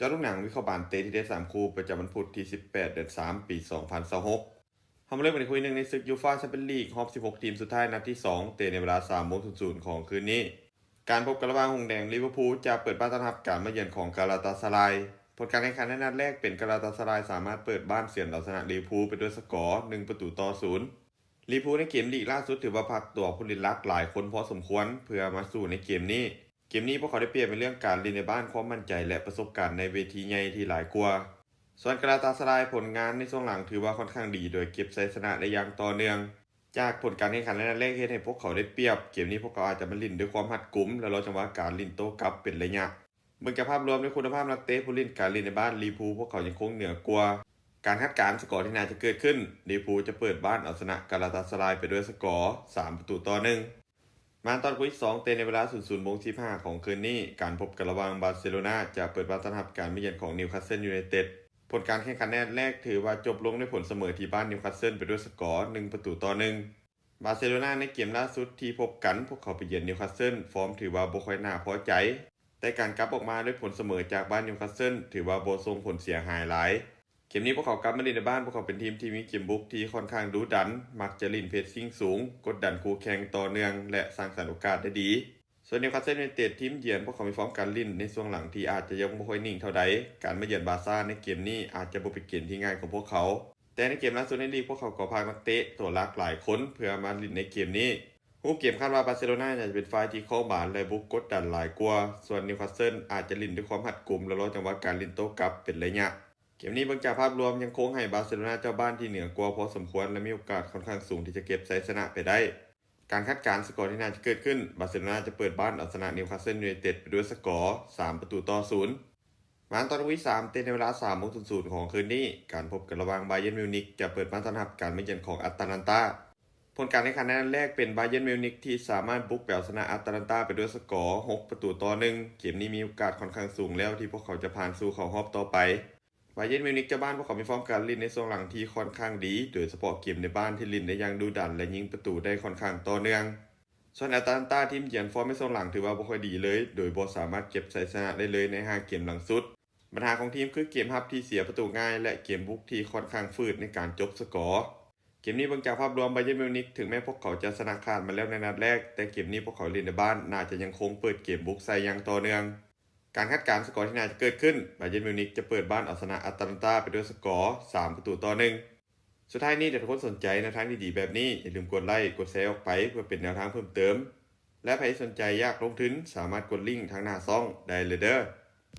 อลูกหนังวิเคราะห์บานเตะที่ได้3คู่ประจำวันพุธที่18เดือน3ปี2026ทำเรื่องในคุยหนึ่งในศึกยูฟ่าแชมเปี้ยนลีกรอบ16ทีมสุดท้ายนัดที่2เตะในเวลา3:00ของคืนนี้การพบกันระหว่างหงแดงลิเวอร์พูลจะเปิดบ้านต้อนรับการมาเยือนของกาลาตาสารายผลการแข่งขันในนัดแรกเป็นกาลาตาสารายสามารถเปิดบ้านเฉือนเอาชนะลิเวอร์พูลไปด้วยสกอร์1-0ลิเวอร์พูลในเกมลีกล่าสุดถือว่าพักตัวผู้เล่นหลักหลายคนพอสมควรเพื่อมาสู่ในเกมนี้พวกเขาได้เปรียบในเรื่องการเล่นในบ้านความมั่นใจและประสบการณ์ในเวทีใหญ่ที่หลายกว่าส่วนกาลาตาสารายผลงานในช่วงหลังถือว่าค่อนข้างดีโดยเก็บชัยชนะได้อย่างต่อเนื่องจากผลการแข่งขันในนัดแรกเฮ็ดให้พวกเขาได้เปรียบเกมนี้พวกเขาอาจจะมาลิ้นด้วยความหัดกุมและรอจังหวะการลิ้นโต้กลับเป็นระยะเมื่อจากภาพรวมในคุณภาพนักเตะผู้เล่นการเล่นในบ้านลิเวอร์พูลพวกเขายังคงเหนือกว่าการคาดการณ์สกอร์ที่น่าจะเกิดขึ้นลิเวอร์พูลจะเปิดบ้านเอาชนะกาลาตาสารายไปด้วยสกอร์3-1มาตอนคู่ที่2เตะในเวลา00:15ของคืนนี้การพบกันระหว่างบาร์เซโลนาจะเปิดบ้านต้อนรับการมาเยือนของนิวคาสเซิลยูไนเต็ดผลการแข่งขันนัดแรกถือว่าจบลงด้วยผลเสมอที่บ้านนิวคาสเซิลไปด้วยสกอร์1-1บาร์เซโลนาในเกมล่าสุดที่พบกันพวกเขาไปเยือนนิวคาสเซิลฟอร์มถือว่าบ่ค่อยน่าพอใจแต่การกลับออกมาด้วยผลเสมอจากบ้านนิวคาสเซิลถือว่าบ่ส่งผลเสียหายหลายเกมนี้พวกเขากลับมาเล่นในบ้านพวกเขาเป็นทีมที่มีเกมบุกที่ค่อนข้างดุดันมักจะลินเพสซิ่งสูงกดดันคู่แข่งต่อเนื่องและสร้างสรรค์โอกาสได้ดีส่วนนิวคาสเซิลยูไนเต็ดทีมเยือนพวกเขามีฟอร์มการลินในช่วงหลังที่อาจจะยังบ่ค่อยนิ่งเท่าใดการมาเยือนบาร์ซ่าในเกมนี้อาจจะบ่เป็นเกมที่ง่ายของพวกเขาแต่ในเกมล่าสุดในลีกพวกเขาก็พานักเตะตัวหลักหลายคนเพื่อมาลินในเกมนี้ผู้เกมคาดว่าบาร์เซโลนาจะเป็นฝ่ายที่เข้าบานและบุกกดดันหลายกว่าส่วนนิวคาสเซิลอาจจะลินด้วยความหัดกุมและรอจังหวะการลินโต้กลับเป็นระยะเกมนี้เบื้องจากภาพรวมยังคงให้บาร์เซโลนาเจ้าบ้านที่เหนือกว่าพอสมควรและมีโอกาสค่อนข้างสูงที่จะเก็บชัยชนะไปได้การคาดการณ์สกอร์ที่น่าจะเกิดขึ้นบาร์เซโลนาจะเปิดบ้านเอาชนะนิวคาสเซิลยูไนเต็ดไปด้วยสกอร์3-0มาตอนที่3เตะในเวลา3:00ของคืนนี้การพบกันระหว่างบาเยิร์นมิวนิกจะเปิดบ้านต้อนรับการมาเยือนของแอตแลนตาผลการแข่งขันในนัดแรกเป็นบาเยิร์นมิวนิกที่สามารถบุกไปเอาชนะแอตแลนตาไปด้วยสกอร์6-1เกมนี้มีโอกาสค่อนข้างสูงแล้วที่พวกเขาจะผ่านสู่เข้ารอบต่อไปบาเยิร์นมิวนิกเจ้าบ้านพวกเขามีฟอร์มการเล่นในช่วงหลังที่ค่อนข้างดีโดยเฉพาะเกมในบ้านที่เล่นได้อย่างดุดันและยิงประตูได้ค่อนข้างต่อเนื่องส่วนแอตแลนตาทีมเยือนฟอร์มในช่วงหลังถือว่าบ่ค่อยดีเลยโดยบ่สามารถเก็บชัยชนะได้เลยใน5เกมหลังสุดปัญหาของทีมคือเกมรับที่เสียประตูง่ายและเกมบุกที่ค่อนข้างฝืดในการจบสกอร์เกมนี้เบื้องจากภาพรวมบาเยิร์นมิวนิกถึงแม้พวกเขาจะชนะขาดมาแล้วในนัดแรกแต่เกมนี้พวกเขาเล่นในบ้านน่าจะยังคงเปิดเกมบุกใส่อย่างต่อเนื่องการคาดการณ์สกอร์ที่น่าจะเกิดขึ้นบาเยิร์นมิวนิกจะเปิดบ้านเอาชนะแอตแลนตาไปด้วยสกอร์3-1สุดท้ายนี้ถ้าทุกคนสนใจในทางดีๆแบบนี้อย่าลืมกดไลค์กดแชร์ออกไปเพื่อเป็นแนวทางเพิ่มเติมและใครสนใจอยากลงทุนสามารถกดลิงก์ทางหน้าช่องได้เลยเด้อ